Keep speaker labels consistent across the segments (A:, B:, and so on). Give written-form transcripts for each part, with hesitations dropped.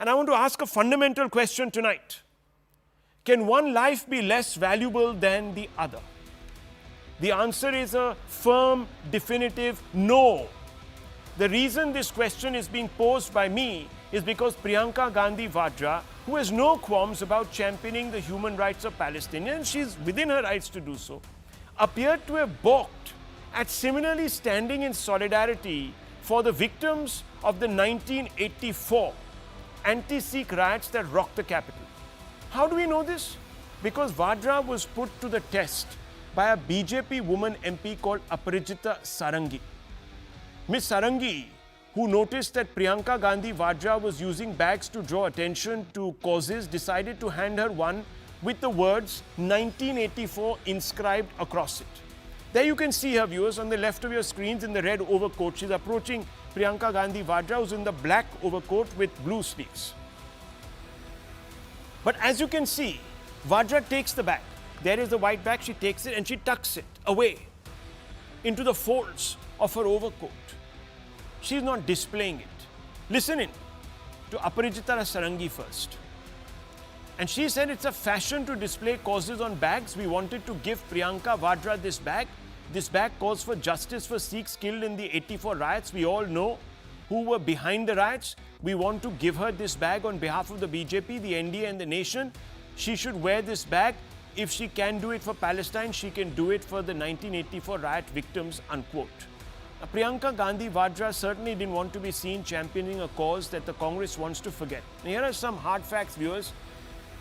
A: And I want to ask a fundamental question tonight. Can one life be less valuable than the other? The answer is a firm, definitive no. The reason this question is being posed by me is because Priyanka Gandhi Vadra, who has no qualms about championing the human rights of Palestinians, she's within her rights to do so, appeared to have balked at similarly standing in solidarity for the victims of the 1984 anti-sikh riots that rocked the capital. How do we know this? Because Vadra was put to the test by a BJP woman MP called Aparajita Sarangi. Miss Sarangi, who noticed that Priyanka Gandhi Vadra was using bags to draw attention to causes, decided to hand her one with the words 1984 inscribed across it. There you can see her, viewers, on the left of your screens in the red overcoat. She's approaching Priyanka Gandhi Vadra, who's in the black overcoat with blue sleeves. But as you can see, Vadra takes the bag. There is the white bag, she takes it and she tucks it away into the folds of her overcoat. She's not displaying it. Listen in to Aparajita Sarangi first. And she said it's a fashion to display causes on bags. We wanted to give Priyanka Vadra this bag. This bag calls for justice for Sikhs killed in the 84 riots. We all know who were behind the riots. We want to give her this bag on behalf of the BJP, the NDA and the nation. She should wear this bag. If she can do it for Palestine, she can do it for the 1984 riot victims, unquote. Now, Priyanka Gandhi Vadra certainly didn't want to be seen championing a cause that the Congress wants to forget. Now, here are some hard facts, viewers,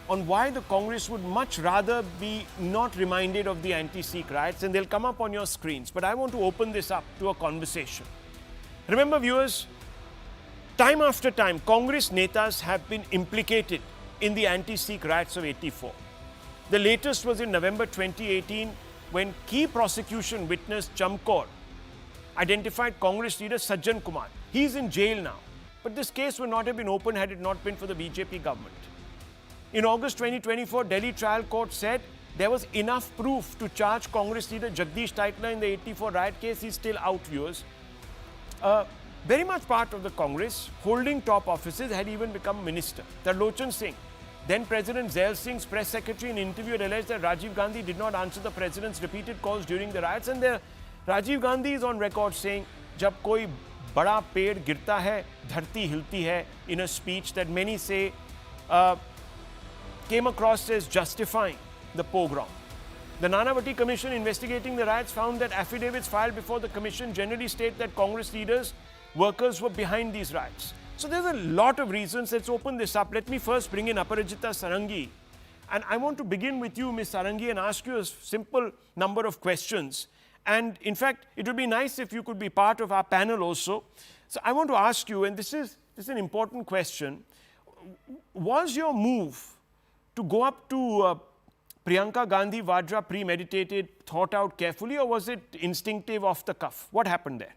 A: on why the Congress would much rather be not reminded of the anti-sikh riots, and they'll come up on your screens. But I want to open this up to a conversation. Remember, viewers, time after time, Congress netas have been implicated in the anti-sikh riots of 84. The latest was in November 2018 when key prosecution witness Chamkor identified Congress leader Sajjan Kumar. He's in jail now. But this case would not have been opened had it not been for the BJP government. In August 2024, Delhi trial court said there was enough proof to charge Congress leader Jagdish Titler in the 84 riot case. He's still out, viewers. Very much part of the Congress, holding top offices, had even become minister. Tarlochan Singh, then President Zail Singh's press secretary, in an interview alleged that Rajiv Gandhi did not answer the president's repeated calls during the riots. And there, Rajiv Gandhi is on record saying, "Jab koi bada ped girta hai, dharti hilti hai," in a speech that many say came across as justifying the pogrom. The Nanavati Commission investigating the riots found that affidavits filed before the commission generally state that Congress leaders, workers were behind these riots. So there's a lot of reasons. Let's open this up. Let me first bring in Aparajita Sarangi. And I want to begin with you, Ms. Sarangi, and ask you a simple number of questions. And in fact, it would be nice if you could be part of our panel also. So I want to ask you, and this is an important question, was your move to go up to Priyanka Gandhi Vadra premeditated, thought out carefully, or was it instinctive, off the cuff? What happened there?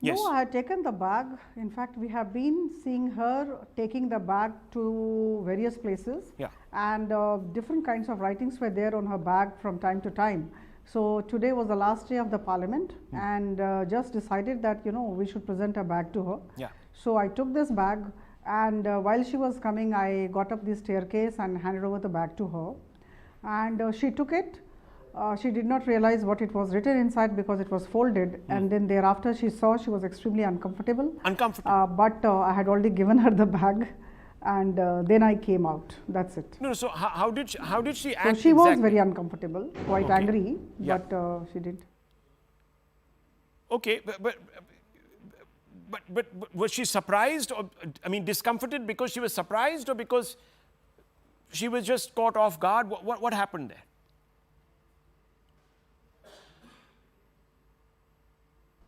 A: Yes.
B: No, I had taken the bag. In fact, we have been seeing her taking the bag to various places. Yeah. And different kinds of writings were there on her bag from time to time. So today was the last day of the parliament and just decided that, you know, we should present a bag to her. Yeah. So I took this bag and while she was coming, I got up the staircase and handed over the bag to her. And she took it. She did not realize what it was written inside because it was folded, and then thereafter she saw she was extremely uncomfortable. But I had already given her the bag, and then I came out. That's it.
A: No, so how did she act?
B: So she was very uncomfortable, quite angry, but she did.
A: Okay, but was she surprised, or I mean discomforted because she was surprised, or because she was just caught off guard? What happened there?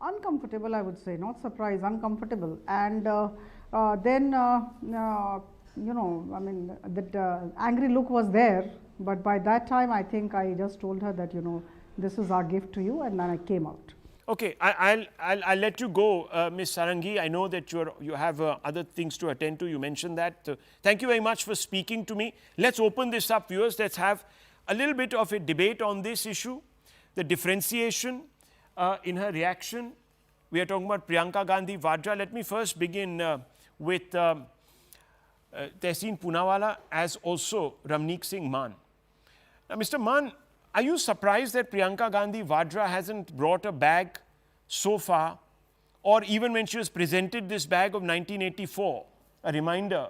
B: Uncomfortable, I would say, not surprised, uncomfortable. And then, you know, I mean, that angry look was there, but by that time, I think I just told her that, you know, this is our gift to you, and then I came out.
A: Okay, I'll let you go, Ms. Sarangi. I know that you have other things to attend to. You mentioned that. Thank you very much for speaking to me. Let's open this up, viewers. Let's have a little bit of a debate on this issue, the differentiation in her reaction we are talking about Priyanka Gandhi Vadra. Let me first begin with Tehseen Poonawalla as also Ramnik Singh Mann. Now, Mr. Mann, are you surprised that Priyanka Gandhi Vadra hasn't brought a bag so far, or even when she was presented this bag of 1984, a reminder,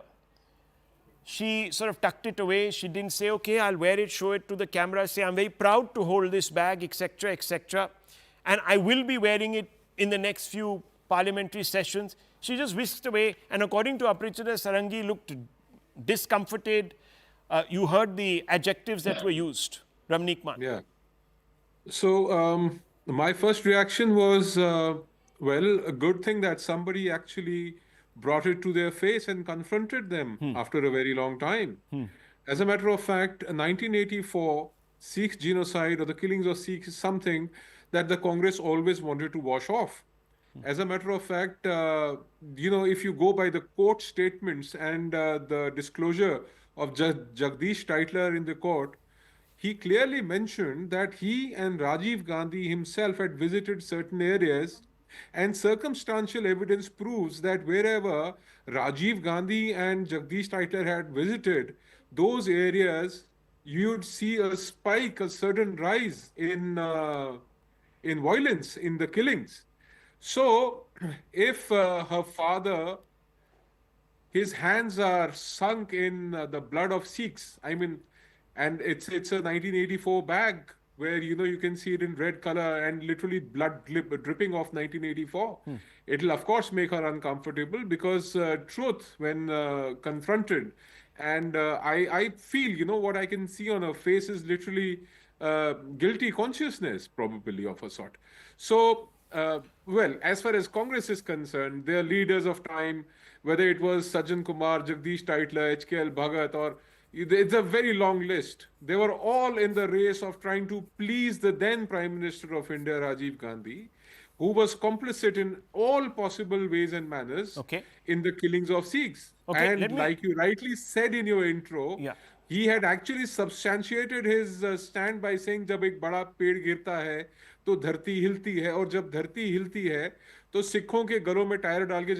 A: she sort of tucked it away. She didn't say, okay, I'll wear it, show it to the camera, say, I'm very proud to hold this bag, etc., etc. And I will be wearing it in the next few parliamentary sessions. She just whisked away, and according to Aparajita, Sarangi looked discomforted. You heard the adjectives that were used. Ramnik Mann.
C: Yeah. So my first reaction was, well, a good thing that somebody actually brought it to their face and confronted them after a very long time. As a matter of fact, 1984 Sikh genocide or the killings of Sikhs is something that the Congress always wanted to wash off. As a matter of fact, if you go by the court statements and the disclosure of Jagdish Titler in the court, he clearly mentioned that he and Rajiv Gandhi himself had visited certain areas, and circumstantial evidence proves that wherever Rajiv Gandhi and Jagdish Titler had visited, those areas, you'd see a spike, a sudden rise in violence, in the killings. So, if her father, his hands are sunk in the blood of Sikhs, I mean, and it's a 1984 bag where, you can see it in red color and literally blood dripping off 1984. It'll, of course, make her uncomfortable because truth, when confronted, and I feel, what I can see on her face is literally guilty consciousness, probably, of a sort. So, well, as far as Congress is concerned, their leaders of time, whether it was Sajjan Kumar, Jagdish Titler, H.K.L. Bhagat, or it's a very long list. They were all in the race of trying to please the then Prime Minister of India, Rajiv Gandhi, who was complicit in all possible ways and manners in the killings of Sikhs. And like you rightly said in your intro, he had actually substantiated his stand by saying, जब एक बड़ा पेड़ गिरता है तो धरती हिलती है, और जब धरती हिलती है तो सिखों के गलों में टायर डाल के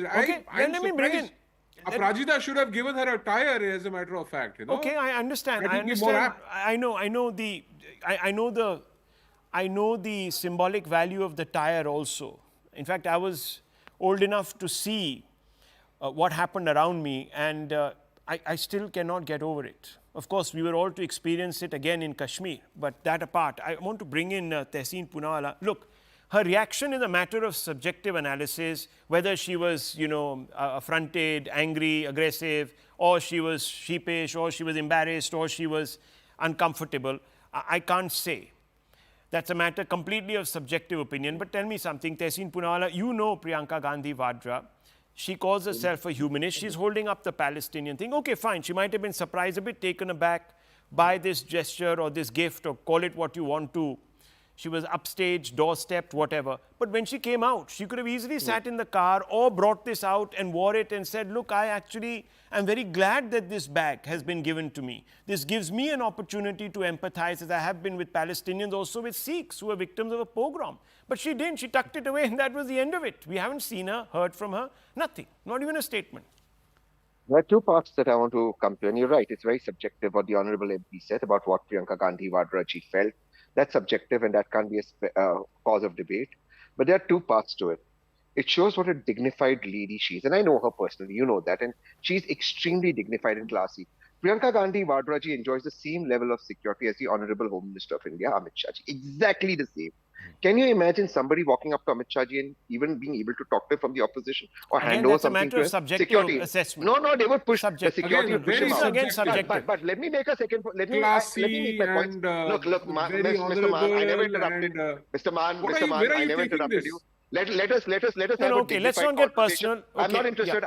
A: let me bring in.
C: Aparajita should have given her a tire, as a matter of fact.
A: Okay, I understand. I know the symbolic value of the tire also. In fact, I was old enough to see what happened around me, and I still cannot get over it. Of course, we were all to experience it again in Kashmir, but that apart, I want to bring in Tehseen Poonawalla. Look, her reaction is a matter of subjective analysis, whether she was, affronted, angry, aggressive, or she was sheepish, or she was embarrassed, or she was uncomfortable. I can't say. That's a matter completely of subjective opinion. But tell me something, Tehseen Poonawalla, you know Priyanka Gandhi Vadra. She calls herself a humanist. She's holding up the Palestinian thing. Okay, fine. She might have been surprised, a bit taken aback by this gesture or this gift, or call it what you want to. She was upstage, doorstepped, whatever. But when she came out, she could have easily sat in the car or brought this out and wore it and said, look, I actually am very glad that this bag has been given to me. This gives me an opportunity to empathize, as I have been with Palestinians, also with Sikhs who are victims of a pogrom. But she didn't. She tucked it away, and that was the end of it. We haven't seen her, heard from her, nothing, not even a statement.
D: There are two parts that I want to come to, and you're right, it's very subjective what the Honorable MP said about what Priyanka Gandhi Vadra she felt. That's subjective, and that can't be a cause of debate. But there are two parts to it. It shows what a dignified lady she is. And I know her personally, you know that. And she's extremely dignified and classy. Priyanka Gandhi Vadra ji enjoys the same level of security as the Honorable Home Minister of India, Amit Shah ji. Exactly the same. Can you imagine somebody walking up to Amit Shah ji and even being able to talk to him from the opposition or hand over something to him?
A: Again, that's a matter of subjective assessment.
D: No, they would push
A: subjective.
D: the security.
A: Again, subjective.
D: But let me make a second point. Let me make my point. Look,
C: Mr.
D: Mann, I never interrupted. Mr. Mann, I never interrupted you. Let us have
A: okay, let's not get personal.
D: I'm not interested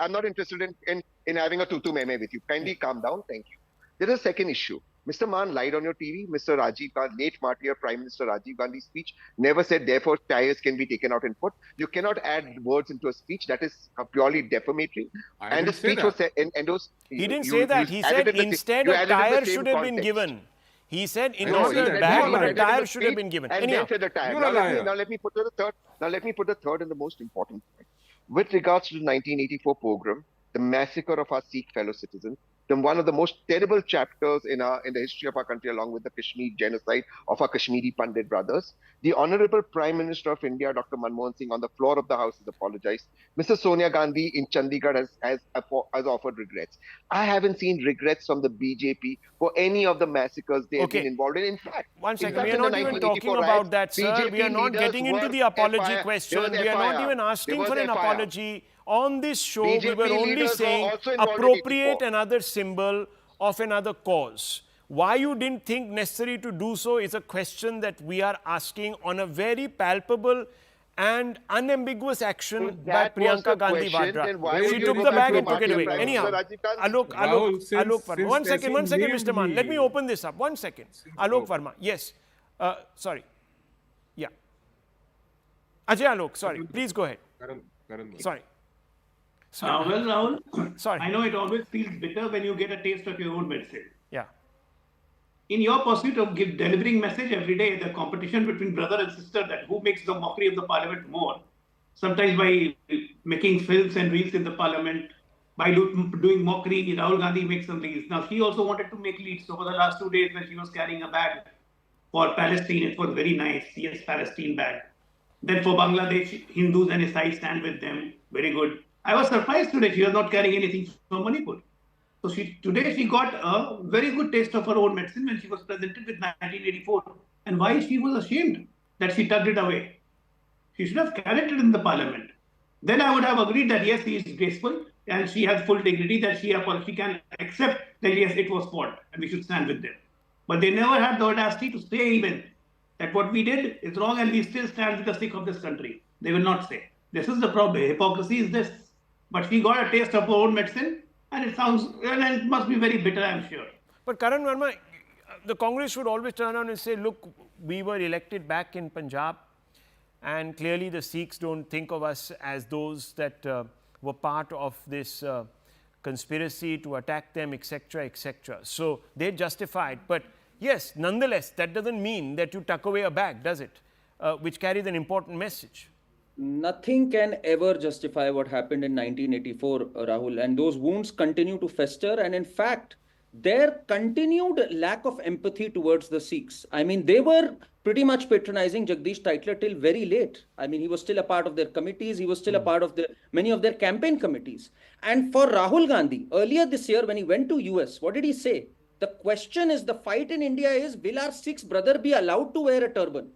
D: in having a tutu meme with you. Kindly calm down. Thank you. There is a second issue. Mr. Mann lied on your TV. Mr. Rajiv Gandhi, late martyr Prime Minister Rajiv Gandhi's speech never said, therefore, tires can be taken out in foot. You cannot add words into a speech. That is purely defamatory. And the speech was said,
A: he didn't say that. He said instead a tire should have been given. He said in
C: No,
A: order
C: he
A: bag,
C: said
A: but a
C: that.
A: tire should have been given.
D: And
A: Anyhow,
D: then said the tire.
C: You're a liar.
D: Now let me put the third and the most important point. With regards to the 1984 pogrom, the massacre of our Sikh fellow citizens, one of the most terrible chapters in the history of our country, along with the Kashmir genocide of our Kashmiri Pandit brothers. The Honorable Prime Minister of India, Dr. Manmohan Singh, on the floor of the House has apologized. Mrs. Sonia Gandhi in Chandigarh has offered regrets. I haven't seen regrets from the BJP for any of the massacres they have been involved in. In fact,
A: one second, we are not even talking about that, sir. We are not getting into the apology question. We are not even asking for an apology. On this show, we were only saying appropriate another symbol of another cause. Why you didn't think necessary to do so is a question that we are asking on a very palpable and unambiguous action by Priyanka Gandhi Vadra. She took the bag and took it away. Anyhow, Alok Verma. One second, Mr. Mann. Let me open this up. 1 second. Alok Verma. Yes. Sorry. Yeah. Ajay Alok, sorry. Please go ahead. Sorry.
E: Well, Rahul,
A: sorry.
E: I know it always feels bitter when you get a taste of your own medicine.
A: Yeah.
E: In your pursuit of delivering message every day, the competition between brother and sister, that who makes the mockery of the parliament more, sometimes by making films and reels in the parliament, by doing mockery, Rahul Gandhi makes some leads. Now, she also wanted to make leads. So for the last 2 days when she was carrying a bag for Palestine, it was very nice. Yes, Palestine bag. Then for Bangladesh, Hindus and Isais stand with them. Very good. I was surprised today she was not carrying anything from Manipur. So today she got a very good taste of her own medicine when she was presented with 1984. And why she was ashamed that she tucked it away. She should have carried it in the parliament. Then I would have agreed that yes, he is graceful and she has full dignity, that she can accept that yes, it was fault and we should stand with them. But they never had the audacity to say even that what we did is wrong and we still stand with the Sikh of this country. They will not say. This is the problem. Hypocrisy is this. But she got a taste of her own medicine, and it must be very bitter, I'm sure.
A: But Karan Verma, the Congress should always turn around and say, look, we were elected back in Punjab, and clearly the Sikhs don't think of us as those that were part of this conspiracy to attack them, etc., etc. So they justified. But yes, nonetheless, that doesn't mean that you tuck away a bag, does it? Which carries an important message.
F: Nothing can ever justify what happened in 1984, Rahul, and those wounds continue to fester. And in fact, their continued lack of empathy towards the Sikhs. I mean, they were pretty much patronizing Jagdish Titler till very late. I mean, he was still a part of their committees. He was still a part of many of their campaign committees. And for Rahul Gandhi, earlier this year when he went to US, what did he say? The question is, the fight in India is, will our Sikh brother be allowed to wear a turban?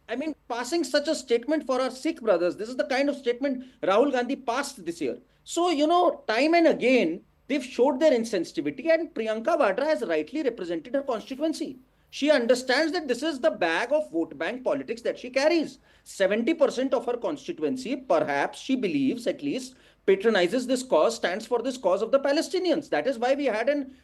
F: I mean, passing such a statement for our Sikh brothers, this is the kind of statement Rahul Gandhi passed this year. So, you know, time and again, they've showed their insensitivity, and Priyanka Vadra has rightly represented her constituency. She understands that this is the bag of vote bank politics that she carries. 70% of her constituency, perhaps she believes at least, patronizes this cause, stands for this cause of the Palestinians. That is why we had an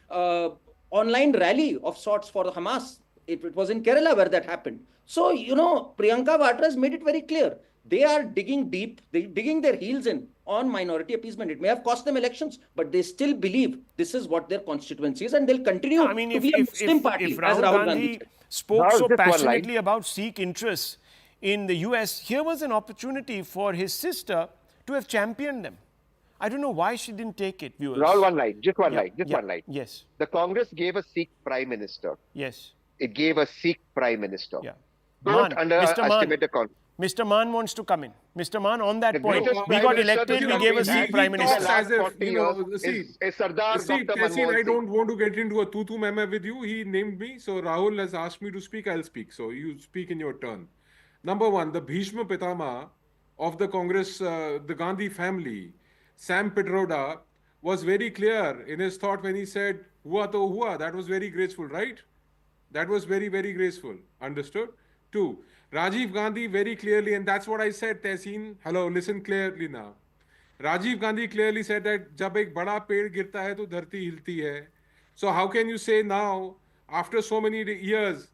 F: online rally of sorts for the Hamas. It was in Kerala where that happened. So, you know, Priyanka Vadra has made it very clear. They are digging deep, digging their heels in on minority appeasement. It may have cost them elections, but they still believe this is what their constituency is, and they'll continue to be a Muslim party,
A: if Rahul Gandhi spoke so passionately about Sikh interests in the US, here was an opportunity for his sister to have championed them. I don't know why she didn't take it, viewers.
D: Rahul, one line, just one line.
A: Yes.
D: The Congress gave a Sikh Prime Minister.
A: Yes.
D: It gave a Sikh Prime Minister.
A: Yeah.
D: Don't underestimate the Congress.
A: Mr. Mann wants to come in. Mr. Mann, on that point, we got elected, we gave a Sikh Prime Minister.
C: As if, Tehseen, I don't want to get into a tutu meme with you. He named me, so Rahul has asked me to speak, I'll speak. So you speak in your turn. Number one, the Bhishma Pitama of the Congress, the Gandhi family, Sam Patroda, was very clear in his thought when he said, hua to hua. That was very graceful, right? That was very, very graceful. Understood? Two, Rajiv Gandhi very clearly, and that's what I said, Tehseen. Hello, listen clearly now. Rajiv Gandhi clearly said that जब एक बड़ा पेड़ गिरता है तो धरती हिलती है. So how can you say now, after so many years,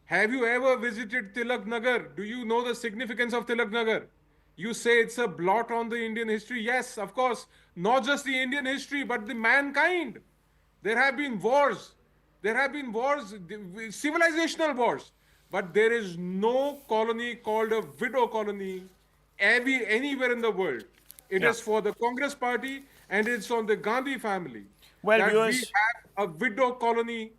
C: have you ever visited Tilak Nagar? Do you know the significance of Tilak Nagar? You say it's a blot on the Indian history. Yes, of course, not just the Indian history, but the mankind. There have been wars. There have been wars, civilizational wars, but there is no colony called a widow colony anywhere in the world. It is for the Congress Party and it's on the Gandhi family.
A: Well,
C: that
A: viewers,
C: we have a widow colony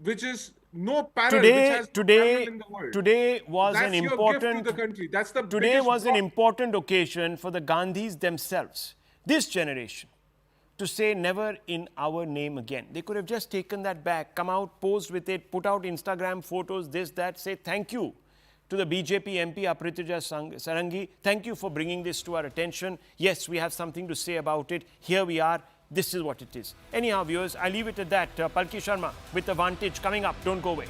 C: which is no parallel, which has no parallel in the world.
A: Today was
C: That's
A: an
C: your
A: important
C: gift to the country. That's the
A: today was an
C: block.
A: important occasion for the Gandhis themselves, this generation, to say never in our name again. They could have just taken that back, come out, posed with it, put out Instagram photos, this, that, say thank you to the BJP MP Aparajita Sarangi. Thank you for bringing this to our attention. Yes, we have something to say about it. Here we are. This is what it is. Anyhow, viewers, I leave it at that. Palki Sharma with the Vantage coming up. Don't go away.